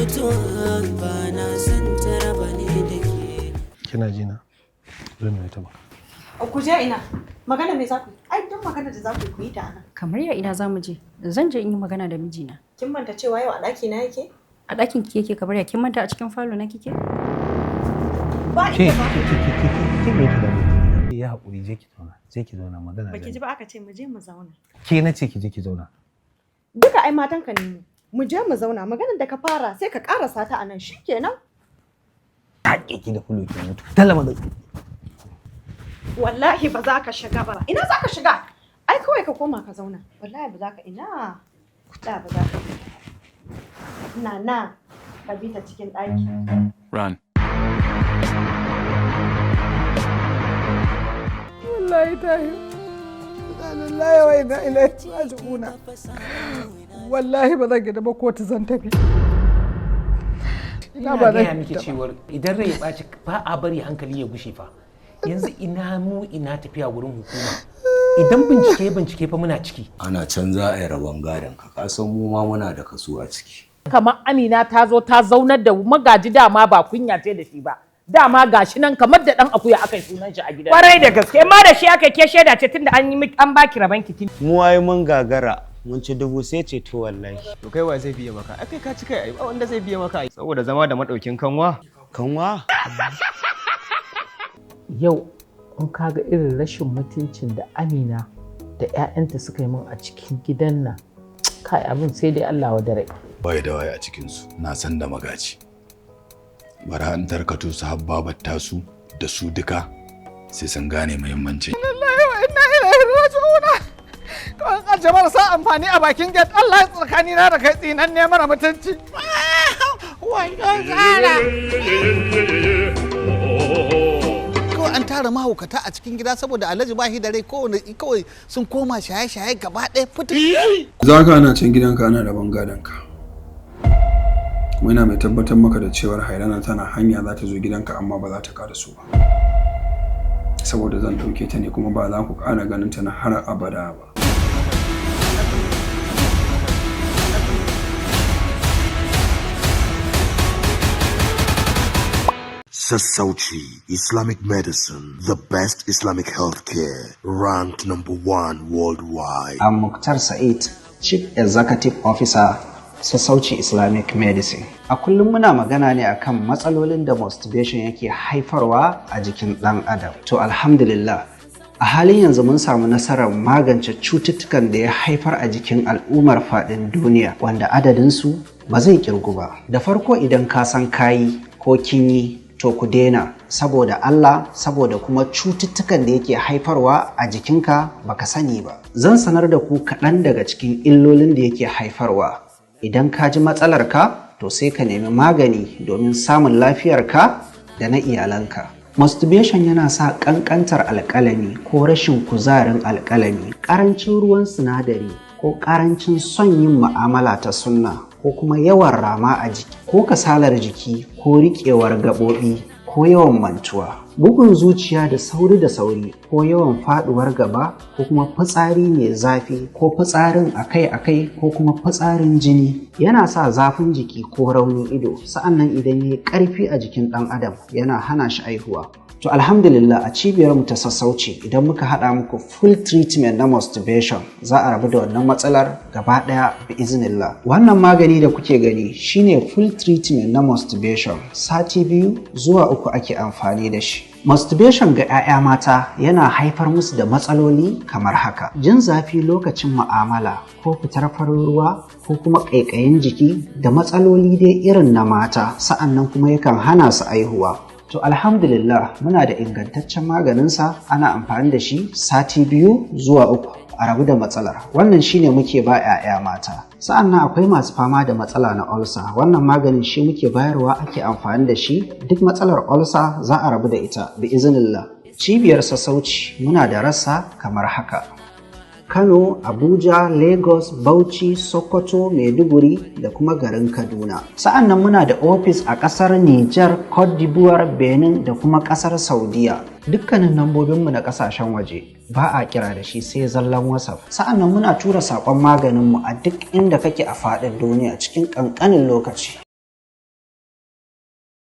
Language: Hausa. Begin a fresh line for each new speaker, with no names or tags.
mutuwa ba na san tara ba ne da ke.
Kina jina? Zan mai ta maka.
Ku je ina? Magana me za ku yi? Ai duk magana da za ku yi ta anan.
Kamar ya ina za mu je? Zan je in yi magana da mijina.
Kin manta cewa yau a ɗaki na yake?
A ɗakin ki yake kamar ya kin manta a cikin falo na kike?
Ba ita ba.
Ke me ki da mu? Ya haƙuri je ki zauna. Je ki zauna magana.
Baki ji ba aka ce mu je mu zauna.
Ke na ce ki je ki zauna.
Duka ai matanka ne mu. Mu je mu zauna maganar da ka fara sai ka karasa ta anan shikenan.
Haƙe ki da fulo ki mutu. Talama da
Wallahi ba za ka shiga ba. Ina za ka shiga? Ai kawai ka koma ka zauna. Wallahi ba za ka ina. Da ba za ka. Na ka bi ta cikin ɗaki.
Run.
Wallahi tahi. Wallahi wa ina ilaihi raji'una. Wallahi ba zan gida ba ko ta zan tafi.
Ina ba zan miki cewar idan rai ya ɓaci ba a bari hankali ya gushe fa. Yanzu ina tafiya wurin hukuma. Idan bincike fa muna ciki.
Ana can za a yi rabon gadon ka san mu ma muna da kaso a ciki.
Kamar Amina ta zo ta zaunar da magaji dama ba kunya ce da shi ba. Dama gashi nan kamar da dan akuya aka yi sunan shi a gidan.
Kwarai da gaske ma da shi aka ke shaida ce tunda an baki raban ki.
Mu ai mun gagara mun ci dubu sai ce to wallahi.
To kai wa zai biye maka? Akai ka ci kai ai ba wanda zai biye maka ai saboda zama da madaukin kanwa.
Kanwa?
Yau in kaga irin rashin mutuncin da Amina da 'ya'yanta suka yi min a cikin gidan nan. Kai abin sai dai Allah wa dare.
Bai da waya a cikin su na san da magaji. Bara an tarkato su habbabar tasu da su duka sai sun gane muhimmancin.
Wallahi wa inna ilaihi raji'un. Kawai kace marasa amfani a bakin gate Allah ya tsakani na da kai tsinan ne mara mutunci. Wai don tsara.
Kawai an tara mahaukata a cikin gida saboda Alhaji ba shi da rai kawai sun koma shaye-shaye gaba ɗaya fitin.
Za ka ana can gidanka ana rabon gadonka. Kuma ina mai tabbatar maka da cewar Hairana tana hanya za ta zo gidanka amma ba za ta ƙara so ba. Saboda zan ɗauke ta ne kuma ba za ku ƙara ganin ta na har abada ba.
Sassauci Islamic Medicine, the best Islamic healthcare, ranked #1 worldwide.
I'm Mukhtar Said, Chief Executive Officer, Sassauci Islamic Medicine. A kullum muna magana ne akan matsalolin da masturbation yake haifarwa a jikin ɗan adam. To alhamdulillah, a halin yanzu mun samu nasarar magance cututtukan da ya haifar a jikin al'ummar faɗin duniya wanda adadinsu ba zai kirgu ba. Da farko idan ka san kayi ko kin yi to ku daina saboda Allah saboda kuma cututtukan da yake haifarwa a jikinka baka sani ba. Zan sanar da ku kaɗan daga cikin illolin da yake haifarwa. Idan ka ji matsalarka to sai ka nemi magani domin samun lafiyarka da na iyalanka. Masturbation yana sa ƙanƙantar alƙalami ko rashin kuzarin alƙalami, ƙarancin ruwan sinadari ko ƙarancin son yin mu'amala ta sunna ko kuma yawan rama a jiki ko kasalar jiki ko riƙewar gaɓoɓi ko yawan mantuwa, bugun zuciya da sauri ko yawan faɗuwar gaba ko kuma fitsari mai zafi ko fitsarin akai-akai ko kuma fitsarin jini yana sa zafin jiki ko raunin ido, sa'annan idan ya yi ƙarfi a jikin ɗan adam yana hana shi aihuwa. To alhamdulillah a cibiyar mu ta Sassauci idan muka haɗa muku full treatment na masturbation za a rabu da wannan matsalar gaba ɗaya bi iznillah. Wannan magani da kuke gani shine full treatment na masturbation, sati 2 zuwa 3 ake amfani da shi. Masturbation ga 'ya'ya mata yana haifar musu da matsaloli kamar haka: jin zafi lokacin mu'amala ko fitar farin ruwa ko kuma ƙaiƙayin jiki da matsaloli dai irin na mata, sa'annan kuma yakan hana su aihuwa. To alhamdulillah muna da ingantaccen maganinsa, ana amfani da shi sati 2 zuwa 3 a rabu da matsalar. Wannan shine muke ba 'ya'ya mata. Sa'annan akwai masu fama da matsala na ulcer. Wannan maganin shi muke bayarwa ake amfani da shi duk matsalar ulcer za a rabu da ita bi iznillah. Cibiyar Sassauci muna da rassa kamar haka: Kano, Abuja, Lagos, Bauchi, Sokoto, Maiduguri da kuma garin Kaduna. Sa'an nan muna da ofis a ƙasar Nijar, Cote d'Ivoire, Benin da kuma ƙasar Saudiya. Dukkanin lambobinmu na ƙasashen waje ba a kira da shi sai zallan WhatsApp. Sa'an nan muna tura saƙon maganinmu a duk inda kake a faɗin duniya cikin ƙanƙanin lokaci.